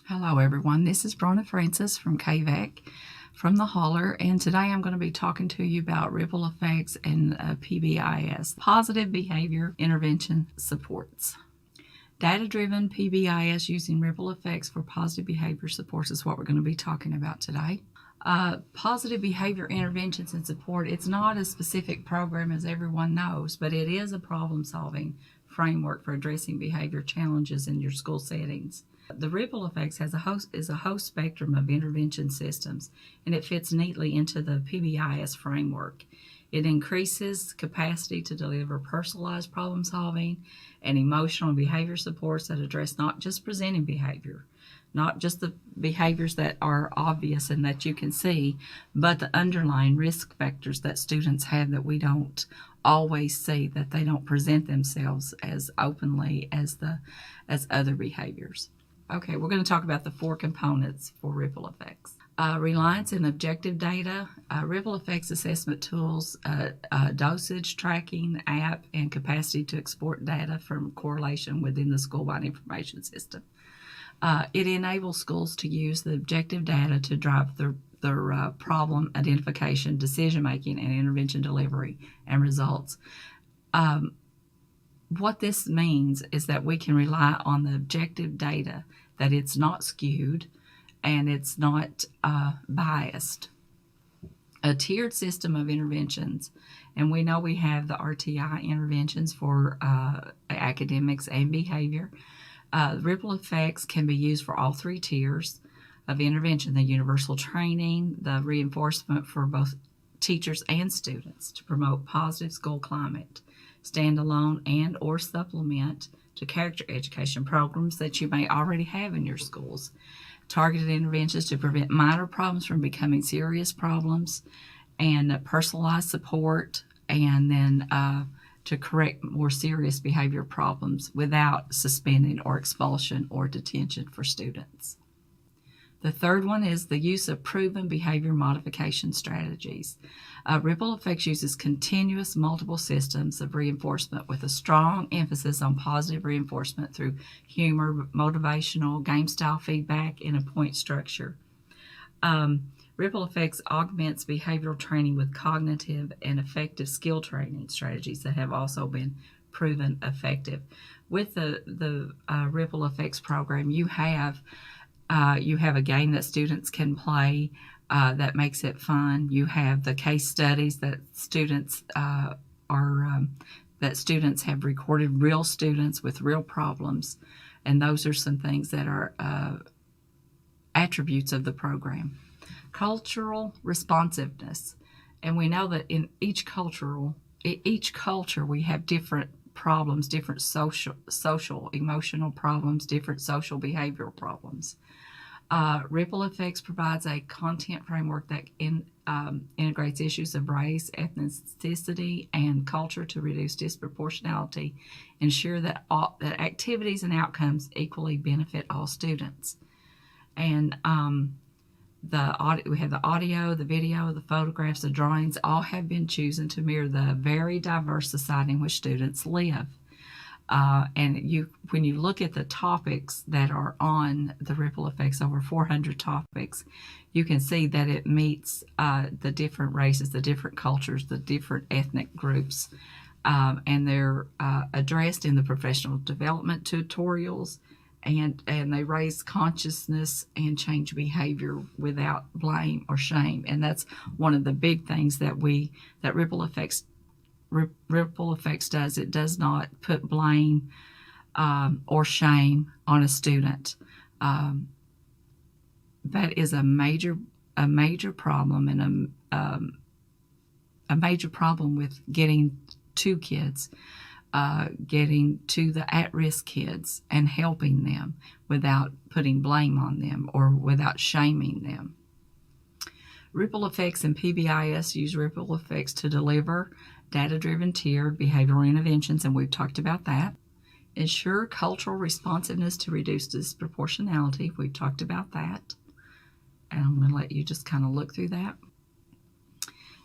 Hello everyone, this is Bronna Francis from KVEC from the Holler, and today I'm going to be talking to you about ripple effects and PBIS, Positive Behavior Intervention Supports. Data-driven PBIS using ripple effects for positive behavior supports is what we're going to be talking about today. Positive behavior interventions and support, it's not a specific program as everyone knows, but it is a problem-solving framework for addressing behavior challenges in your school settings. The ripple effects is a host spectrum of intervention systems, and it fits neatly into the PBIS framework. It increases capacity to deliver personalized problem solving and emotional and behavior supports that address not just presenting behavior, not just the behaviors that are obvious and that you can see, but the underlying risk factors that students have that we don't always see, that they don't present themselves as openly as other behaviors. Okay, we're going to talk about the four components for ripple effects. Reliance and objective data, ripple effects assessment tools, dosage tracking app, and capacity to export data from correlation within the school-wide information system. It enables schools to use the objective data to drive their problem identification, decision-making, and intervention delivery and results. What this means is that we can rely on the objective data, that it's not skewed and it's not biased. A tiered system of interventions, and we know we have the RTI interventions for academics and behavior. Ripple effects can be used for all three tiers of intervention: the universal training, the reinforcement for both teachers and students to promote positive school climate, standalone and or supplement to character education programs that you may already have in your schools, targeted interventions to prevent minor problems from becoming serious problems, and personalized support, and then to correct more serious behavior problems without suspending or expulsion or detention for students. The third one is the use of proven behavior modification strategies. Ripple effects uses continuous multiple systems of reinforcement with a strong emphasis on positive reinforcement through humor, motivational, game-style feedback, and a point structure. Ripple effects augments behavioral training with cognitive and affective skill training strategies that have also been proven effective. With the ripple effects program, you have a game that students can play that makes it fun. You have the case studies that students have recorded, real students with real problems, and those are some things that are attributes of the program. Cultural responsiveness, and we know that in each culture we have different problems, different social, emotional problems, different social behavioral problems. Ripple effects provides a content framework that integrates issues of race, ethnicity, and culture to reduce disproportionality, ensure that that activities and outcomes equally benefit all students. And we have the audio, the video, the photographs, the drawings, all have been chosen to mirror the very diverse society in which students live. When you look at the topics that are on the ripple effects, over 400 topics, you can see that it meets the different races, the different cultures, the different ethnic groups, and they're addressed in the professional development tutorials, and they raise consciousness and change behavior without blame or shame. And that's one of the big things that ripple effects does. It does not put blame or shame on a student. That is a major problem, and a major problem with getting to kids, getting to the at-risk kids and helping them without putting blame on them or without shaming them. Ripple effects and PBIS use ripple effects to deliver data-driven tiered behavioral interventions, and we've talked about that. Ensure cultural responsiveness to reduce disproportionality. We've talked about that. And I'm going to let you just kind of look through that.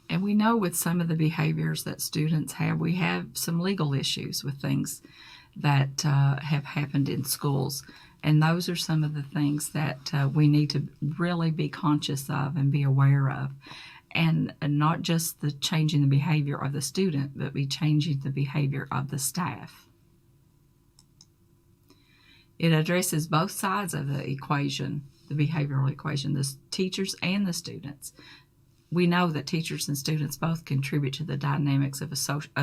And we know with some of the behaviors that students have, we have some legal issues with things that have happened in schools. And those are some of the things that we need to really be conscious of and be aware of. And not just the changing the behavior of the student, but be changing the behavior of the staff. It addresses both sides of the equation, the behavioral equation, the teachers and the students. We know that teachers and students both contribute to the dynamics of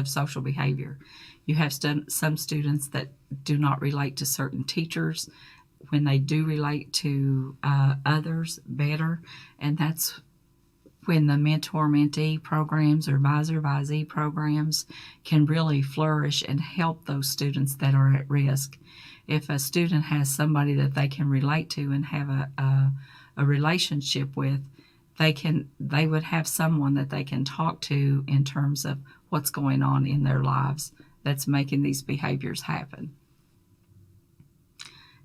social behavior. You have some students that do not relate to certain teachers when they do relate to others better, and that's when the mentor-mentee programs or advisor-advisee programs can really flourish and help those students that are at risk. If a student has somebody that they can relate to and have a relationship with, they would have someone that they can talk to in terms of what's going on in their lives that's making these behaviors happen.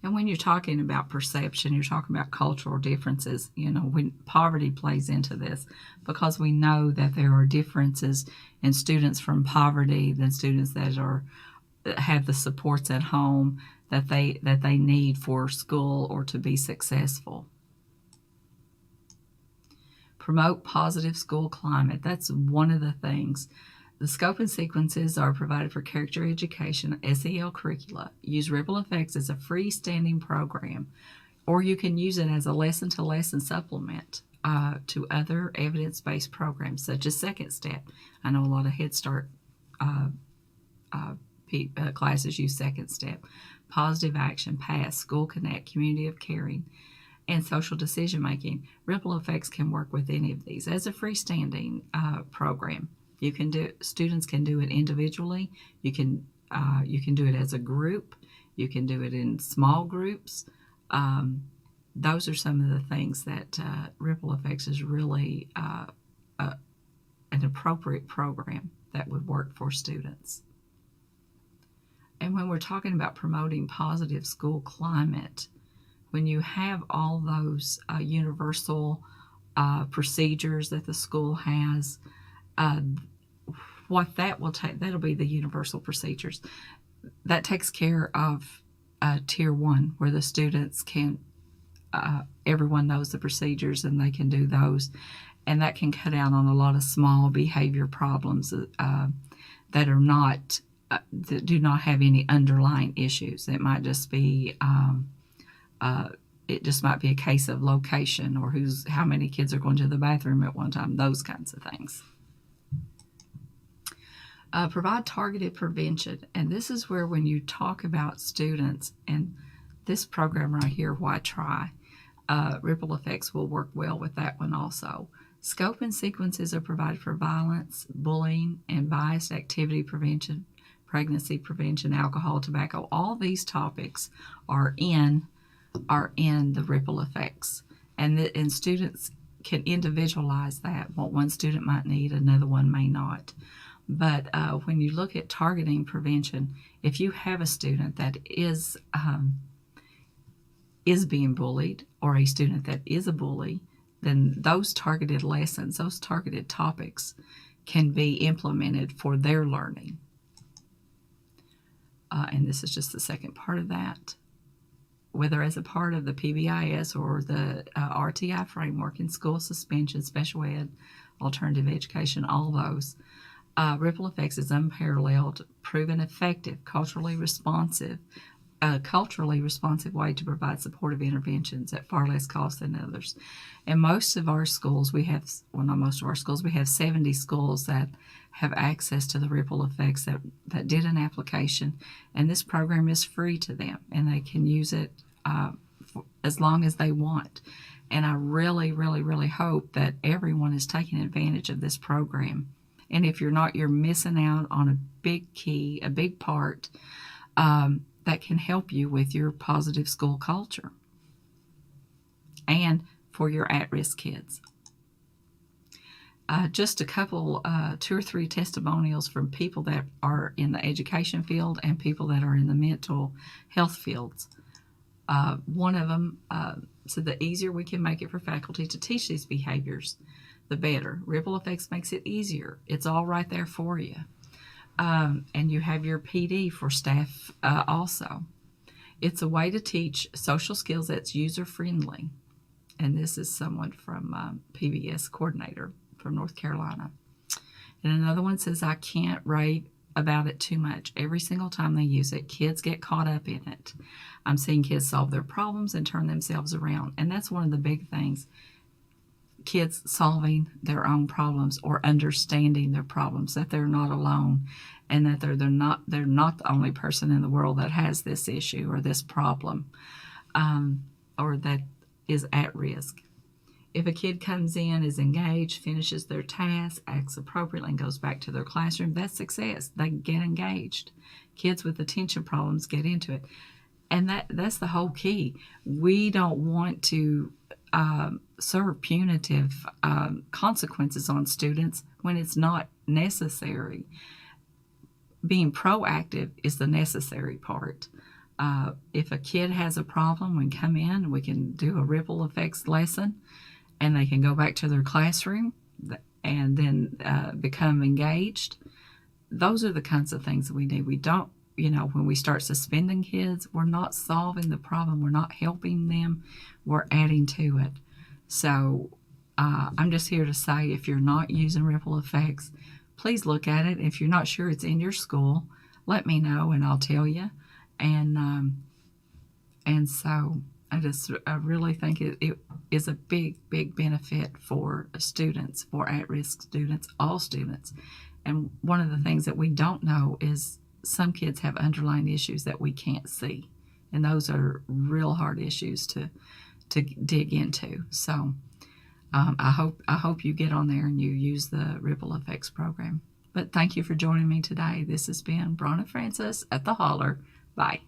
And when you're talking about perception, you're talking about cultural differences. When poverty plays into this, because we know that there are differences in students from poverty than students that have the supports at home that they need for school or to be successful. Promote positive school climate. That's one of the things. The scope and sequences are provided for character education, SEL curricula. Use Ripple Effects as a freestanding program, or you can use it as a lesson-to-lesson supplement to other evidence-based programs, such as Second Step. I know a lot of Head Start classes use Second Step. Positive Action, PASS, School Connect, Community of Caring, and Social Decision Making. Ripple Effects can work with any of these as a freestanding program. Students can do it individually. You can do it as a group. You can do it in small groups. Those are some of the things that Ripple Effects is really an appropriate program that would work for students. And when we're talking about promoting positive school climate, when you have all those universal procedures that the school has, what that will take, that'll be the universal procedures. That takes care of Tier 1, where the students can, everyone knows the procedures and they can do those. And that can cut out on a lot of small behavior problems that are not, that do not have any underlying issues. It might just be, it just might be a case of location or how many kids are going to the bathroom at one time, those kinds of things. Provide targeted prevention. And this is where when you talk about students, and this program right here, Why Try, Ripple Effects will work well with that one also. Scope and sequences are provided for violence, bullying, and biased activity prevention, pregnancy prevention, alcohol, tobacco. All these topics are in the Ripple Effects. And students can individualize that. What one student might need, another one may not. But when you look at targeting prevention, if you have a student that is being bullied, or a student that is a bully, then those targeted lessons, those targeted topics can be implemented for their learning. And this is just the second part of that. Whether as a part of the PBIS or the RTI framework in school suspension, special ed, alternative education, all those, Ripple Effects is unparalleled, proven effective, culturally responsive way to provide supportive interventions at far less cost than others. And most of our schools, we have 70 schools that have access to the Ripple Effects that did an application, and this program is free to them, and they can use it as long as they want. And I really, really, really hope that everyone is taking advantage of this program. And if you're not, you're missing out on a big key, a big part that can help you with your positive school culture and for your at-risk kids. Just a couple, 2 or 3 testimonials from people that are in the education field and people that are in the mental health fields. One of them said the easier we can make it for faculty to teach these behaviors, the better. Ripple Effects makes it easier. It's all right there for you. And you have your PD for staff also. It's a way to teach social skills that's user-friendly. And this is someone from PBIS coordinator from North Carolina. And another one says, I can't rave about it too much. Every single time they use it, kids get caught up in it. I'm seeing kids solve their problems and turn themselves around. And that's one of the big things. Kids solving their own problems or understanding their problems, that they're not alone, and that they're not the only person in the world that has this issue or this problem, or that is at risk. If a kid comes in, is engaged, finishes their task, acts appropriately, and goes back to their classroom, that's success. They get engaged. Kids with attention problems get into it. And that's the whole key. We don't want to serve punitive consequences on students when it's not necessary. Being proactive is the necessary part. If a kid has a problem, we can come in, we can do a ripple effects lesson, and they can go back to their classroom and then become engaged. Those are the kinds of things that we need. We don't, when we start suspending kids, we're not solving the problem. We're not helping them. We're adding to it. So I'm just here to say, if you're not using ripple effects, please look at it. If you're not sure it's in your school, let me know and I'll tell you. And so I really think it is a big, big benefit for students, for at-risk students, all students. And one of the things that we don't know is some kids have underlying issues that we can't see. And those are real hard issues to dig into. So I hope you get on there and you use the Ripple Effects program. But thank you for joining me today. This has been Bronna Francis at the Holler. Bye.